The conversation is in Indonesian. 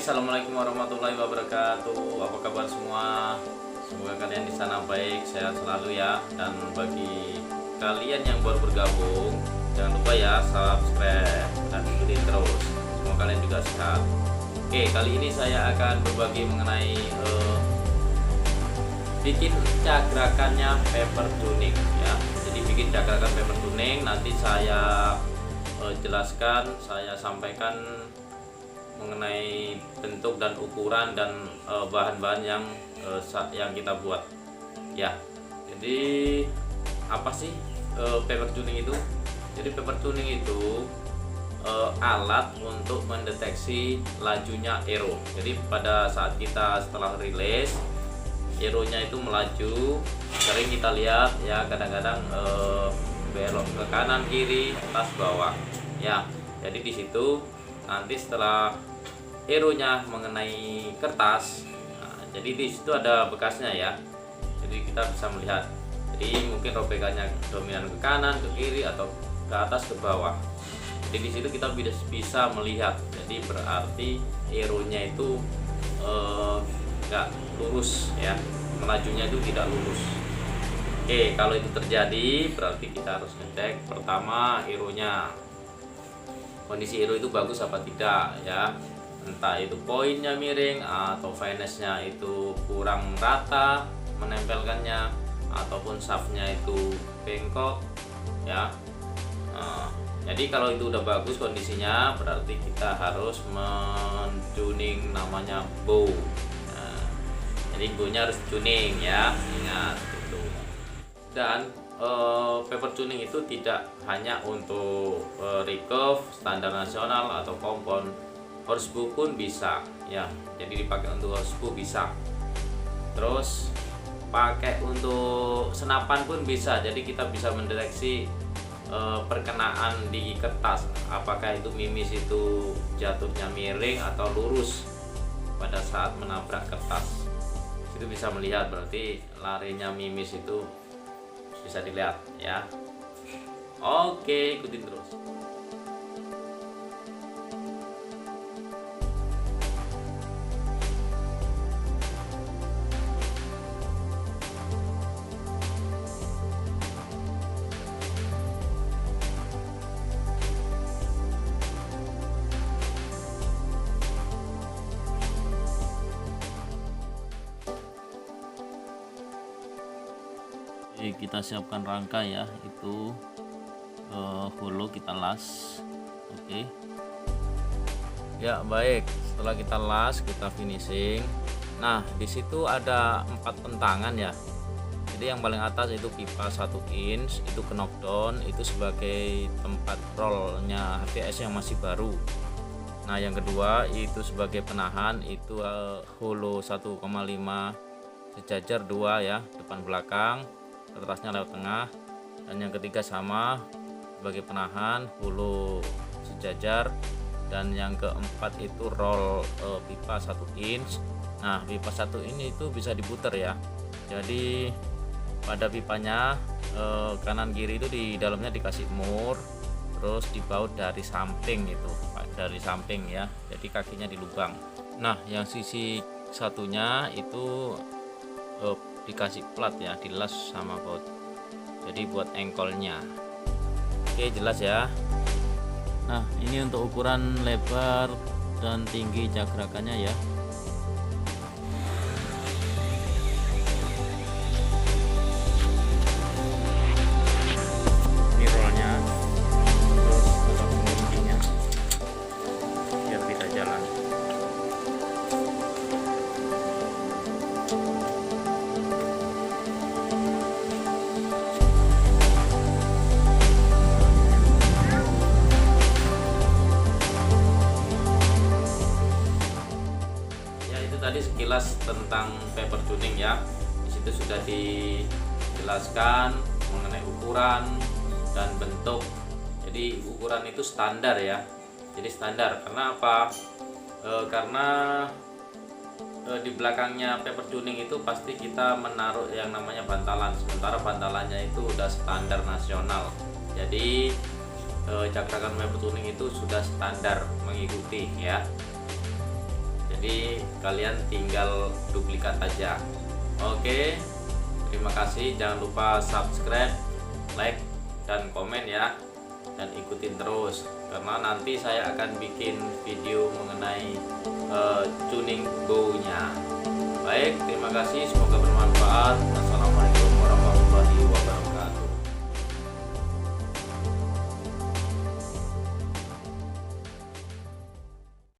Assalamualaikum warahmatullahi wabarakatuh. Apa kabar semua? Semoga kalian di sana baik, sehat selalu ya. Dan bagi kalian yang baru bergabung, jangan lupa ya subscribe dan ikutin terus. Semoga kalian juga sehat. Oke, kali ini saya akan berbagi mengenai bikin cakrakannya paper tuning ya. Jadi bikin cakrakan paper tuning nanti saya jelaskan, saya sampaikan mengenai bentuk dan ukuran dan bahan-bahan yang kita buat ya. Jadi apa sih paper tuning itu? Jadi paper tuning itu alat untuk mendeteksi lajunya aero. Jadi pada saat kita setelah rilis aeronya itu melaju, sering kita lihat ya, kadang-kadang belok ke kanan kiri atas bawah ya. Jadi di situ nanti setelah aeronya mengenai kertas, nah, jadi di situ ada bekasnya ya. Jadi kita bisa melihat. Jadi mungkin robekannya dominan ke kanan, ke kiri, atau ke atas, ke bawah. Jadi di situ kita bisa melihat. Jadi berarti aeronya itu nggak lurus ya, melajunya itu tidak lurus. Oke, kalau itu terjadi berarti kita harus ngecek pertama aeronya. Kondisi aero itu bagus apa tidak ya, entah itu poinnya miring atau finesse-nya itu kurang rata menempelkannya, ataupun shaftnya itu bengkok ya. Jadi kalau itu udah bagus kondisinya berarti kita harus mentuning namanya bow. Jadi bownya harus tuning ya, ingat itu. Dan paper tuning itu tidak hanya untuk recurve standar nasional atau kompon, horsebow pun bisa ya. Jadi dipakai untuk horsebow bisa, terus pakai untuk senapan pun bisa. Jadi kita bisa mendeteksi perkenaan di kertas, apakah itu mimis itu jatuhnya miring atau lurus pada saat menabrak kertas. Itu bisa melihat, berarti larinya mimis itu bisa dilihat ya. Oke, ikutin terus. Kita siapkan rangka ya, itu holo kita las. Oke ya, baik. Setelah kita las, kita finishing. Nah, di situ ada 4 pentangan ya. Jadi yang paling atas itu pipa 1 inch, itu knockdown, itu sebagai tempat rollnya HTS yang masih baru. Nah, yang kedua itu sebagai penahan, itu holo 1,5 sejajar 2 ya, depan belakang, kertasnya lewat tengah. Dan yang ketiga sama sebagai penahan, holo sejajar. Dan yang keempat itu roll pipa 1 inch. Nah, pipa 1 ini itu bisa diputar ya. Jadi pada pipanya kanan kiri itu di dalamnya dikasih mur, terus dibaut dari samping itu, dari samping ya. Jadi kakinya di lubang. Nah, yang sisi satunya itu dikasih plat ya, dilas sama baut. Jadi buat engkolnya. Oke, jelas ya. Nah, ini untuk ukuran lebar dan tinggi cakrakannya ya. Ini rollnya, terus pasang penguncinya biar bisa jalan. Tadi sekilas tentang paper tuning ya. Di situ sudah dijelaskan mengenai ukuran dan bentuk. Jadi ukuran itu standar ya. Jadi standar karena apa? Karena di belakangnya paper tuning itu pasti kita menaruh yang namanya bantalan. Sementara bantalannya itu udah standar nasional. Jadi cakrakan paper tuning itu sudah standar mengikuti ya. Jadi kalian tinggal duplikat aja. Oke, terima kasih. Jangan lupa subscribe, like, dan komen ya, dan ikutin terus karena nanti saya akan bikin video mengenai tuning bow-nya. Baik, terima kasih, semoga bermanfaat. Assalamualaikum.